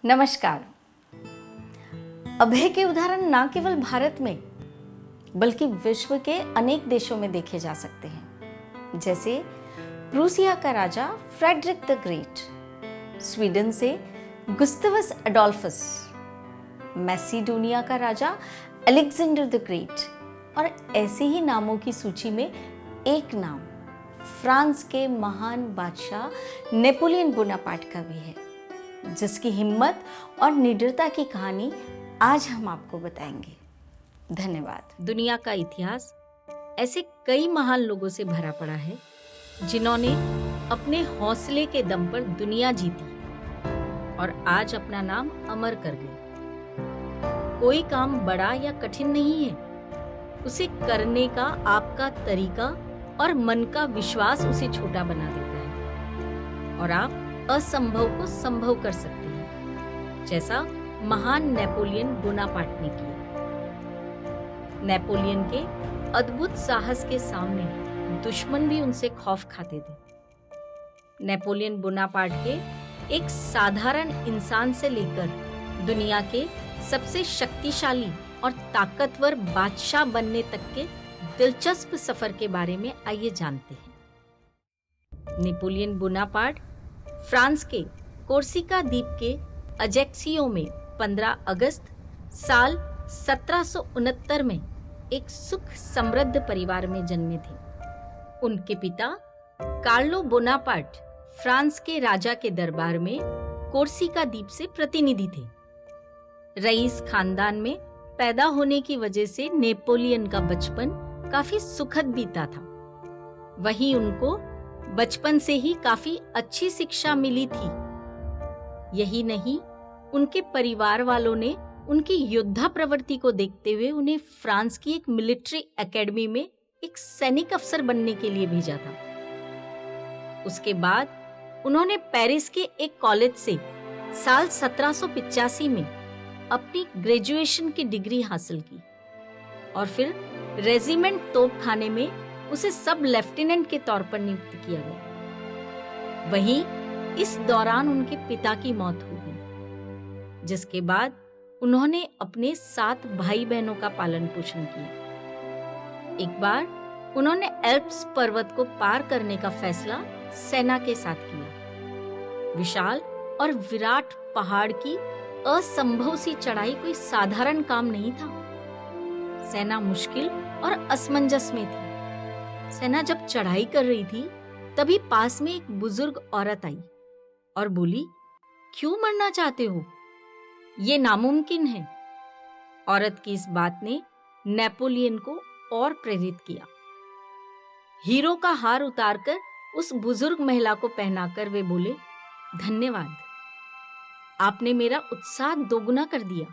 नमस्कार। अभय के उदाहरण न केवल भारत में बल्कि विश्व के अनेक देशों में देखे जा सकते हैं, जैसे प्रूसिया का राजा फ्रेडरिक द ग्रेट, स्वीडन से गुस्तावस एडोल्फस, मैसिडोनिया का राजा अलेक्जेंडर द ग्रेट और ऐसे ही नामों की सूची में एक नाम फ्रांस के महान बादशाह नेपोलियन बोनापार्ट का भी है, जिसकी हिम्मत और निडरता की कहानी आज हम आपको बताएंगे। धन्यवाद। दुनिया का इतिहास ऐसे कई महान लोगों से भरा पड़ा है जिन्होंने अपने हौसले के दम पर दुनिया जीती और आज अपना नाम अमर कर गए। कोई काम बड़ा या कठिन नहीं है, उसे करने का आपका तरीका और मन का विश्वास उसे छोटा बना देता है और आप असंभव को संभव कर सकते हैं, जैसा महान नेपोलियन बोनापार्ट ने किया। नेपोलियन के अद्भुत साहस के सामने दुश्मन भी उनसे खौफ खाते थे। नेपोलियन बोनापार्ट के एक साधारण इंसान से लेकर दुनिया के सबसे शक्तिशाली और ताकतवर बादशाह बनने तक के दिलचस्प सफर के बारे में आइए जानते हैं। नेपोलियन बोनापार्ट फ्रांस के कोर्सिका द्वीप के अजेक्सियो में 15 अगस्त साल 1769 में एक सुख समृद्ध परिवार में जन्मे थे। उनके पिता कार्लो बोनापार्ट फ्रांस के राजा के दरबार में कोर्सिका द्वीप से प्रतिनिधि थे। रईस खानदान में पैदा होने की वजह से नेपोलियन का बचपन काफी सुखद बीता था। वहीं उनको बचपन से ही काफी अच्छी शिक्षा मिली थी। यही नहीं, उनके परिवार वालों ने उनकी योद्धा प्रवृत्ति को देखते हुए उन्हें फ्रांस की एक मिलिट्री एकेडमी में एक सैनिक अफसर बनने के लिए भेजा था। उसके बाद उन्होंने पेरिस के एक कॉलेज से साल 1785 में अपनी ग्रेजुएशन की डिग्री हासिल की और फिर रेजिमेंट तोपखाने में उसे सब लेफ्टिनेंट के तौर पर नियुक्त किया गया। वहीं इस दौरान उनके पिता की मौत हो गई, जिसके बाद उन्होंने अपने 7 भाई बहनों का पालन पोषण किया। एक बार उन्होंने एल्प्स पर्वत को पार करने का फैसला सेना के साथ किया। विशाल और विराट पहाड़ की असंभव सी चढ़ाई कोई साधारण काम नहीं था। सेना मुश्किल और असमंजस में थी। सेना जब चढ़ाई कर रही थी, तभी पास में एक बुजुर्ग औरत आई और बोली, क्यों मरना चाहते हो? ये नामुमकिन है। औरत की इस बात ने नेपोलियन को और प्रेरित किया। हीरो का हार उतारकर उस बुजुर्ग महिला को पहनाकर वे बोले, धन्यवाद, आपने मेरा उत्साह दोगुना कर दिया।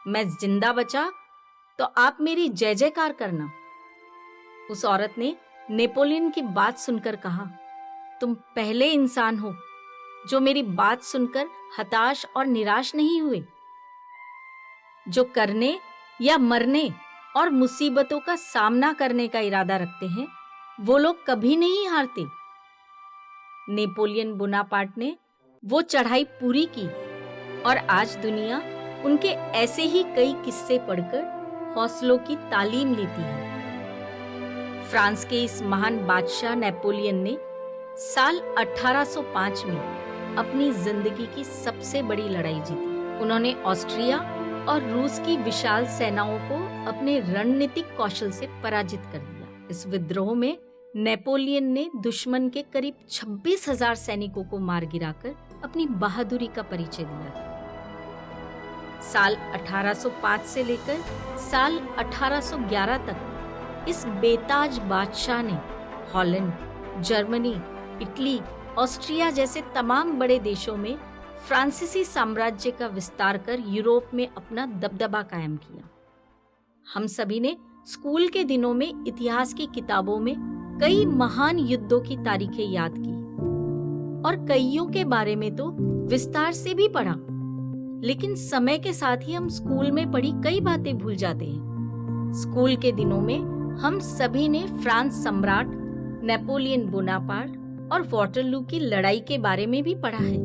मैं जिंदा बचा तो आप मेरी जय जयकार करना। उस औरत ने नेपोलियन की बात सुनकर कहा, तुम पहले इंसान हो जो मेरी बात सुनकर हताश और निराश नहीं हुए। जो करने या मरने और मुसीबतों का सामना करने का इरादा रखते हैं, वो लोग कभी नहीं हारते। नेपोलियन बोनापार्ट ने वो चढ़ाई पूरी की और आज दुनिया उनके ऐसे ही कई किस्से पढ़कर हौसलों की तालीम लेती है। फ्रांस के इस महान बादशाह नेपोलियन ने साल 1805 में अपनी जिंदगी की सबसे बड़ी लड़ाई जीती। उन्होंने ऑस्ट्रिया और रूस की विशाल सेनाओं को अपने रणनीतिक कौशल से पराजित कर दिया। इस विद्रोह में नेपोलियन ने दुश्मन के करीब 26,000 सैनिकों को मार गिराकर अपनी बहादुरी का परिचय दिया था। साल 1805 से लेकर साल 1811 तक इस बेताज बादशाह ने हॉलैंड, जर्मनी, इटली, ऑस्ट्रिया जैसे तमाम बड़े देशों में फ्रांसीसी साम्राज्य का विस्तार कर यूरोप में अपना दबदबा कायम किया। हम सभी ने स्कूल के दिनों में इतिहास की किताबों में कई महान युद्धों की तारीखें याद की और कईयों के बारे में तो विस्तार से भी पढ़ा, लेकिन समय के साथ ही हम स्कूल में पढ़ी कई बातें भूल जाते हैं। स्कूल के दिनों में हम सभी ने फ्रांस सम्राट नेपोलियन बोनापार्ट और वाटरलू की लड़ाई के बारे में भी पढ़ा है।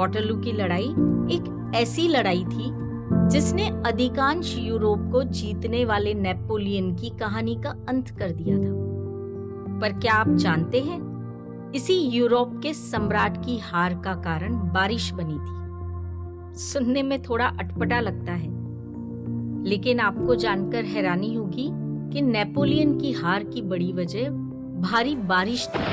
वाटरलू की लड़ाई एक ऐसी लड़ाई थी जिसने अधिकांश यूरोप को जीतने वाले नेपोलियन की कहानी का अंत कर दिया था। पर क्या आप जानते हैं, इसी यूरोप के सम्राट की हार का कारण बारिश बनी थी। सुनने में थोड़ा अटपटा लगता है, लेकिन आपको जानकर हैरानी होगी कि नेपोलियन की हार की बड़ी वजह भारी बारिश थी,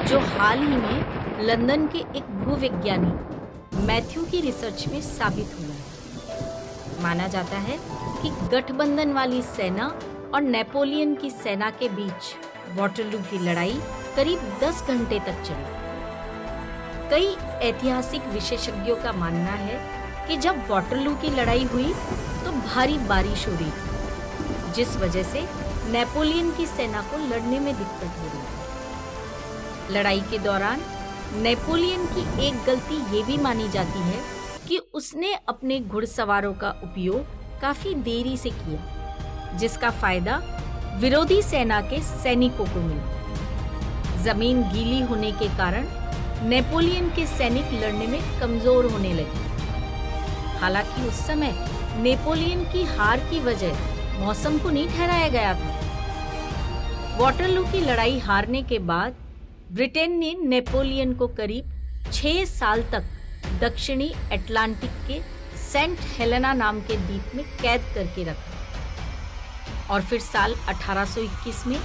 जो हाल ही में लंदन के एक भूविज्ञानी मैथ्यू की रिसर्च में साबित हुआ है। माना जाता है कि गठबंधन वाली सेना और नेपोलियन की सेना के बीच वाटरलू की लड़ाई करीब 10 घंटे तक चली। कई ऐतिहासिक विशेषज्ञों का मानना है कि जब वाटरलू की लड़ाई हुई तो भारी बारिश हो रही थी, जिस वजह से नेपोलियन की सेना को लड़ने में दिक्कत हो रही थी। लड़ाई के दौरान नेपोलियन की एक गलती ये भी मानी जाती है कि उसने अपने घुड़सवारों का उपयोग काफी देरी से किया, जिसका फायदा विरोधी सेना के सैनिकों को मिला। जमीन गीली होने के कारण नेपोलियन के सैनिक लड़ने में कमजोर होने लगे। हालांकि उस समय नेपोलियन की हार की वजह मौसम को नहीं ठहराया गया था। वाटरलू की लड़ाई हारने के बाद ब्रिटेन ने नेपोलियन को करीब 6 साल तक दक्षिणी अटलांटिक के सेंट हेलेना नाम के द्वीप में कैद करके रखा और फिर साल 1821 में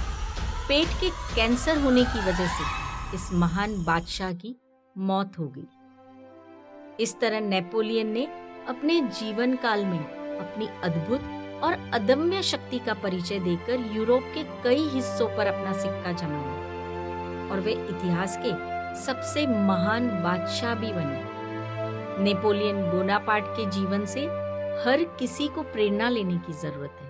पेट के कैंसर होने की वजह से इस महान बादशाह की मौत हो गई। इस तरह नेपोलियन ने अपने जीवन काल में अपनी अद्भुत और अदम्य शक्ति का परिचय देकर यूरोप के कई हिस्सों पर अपना सिक्का जमाया और वे इतिहास के सबसे महान बादशाह भी बने। नेपोलियन बोनापार्ट के जीवन से हर किसी को प्रेरणा लेने की जरूरत है।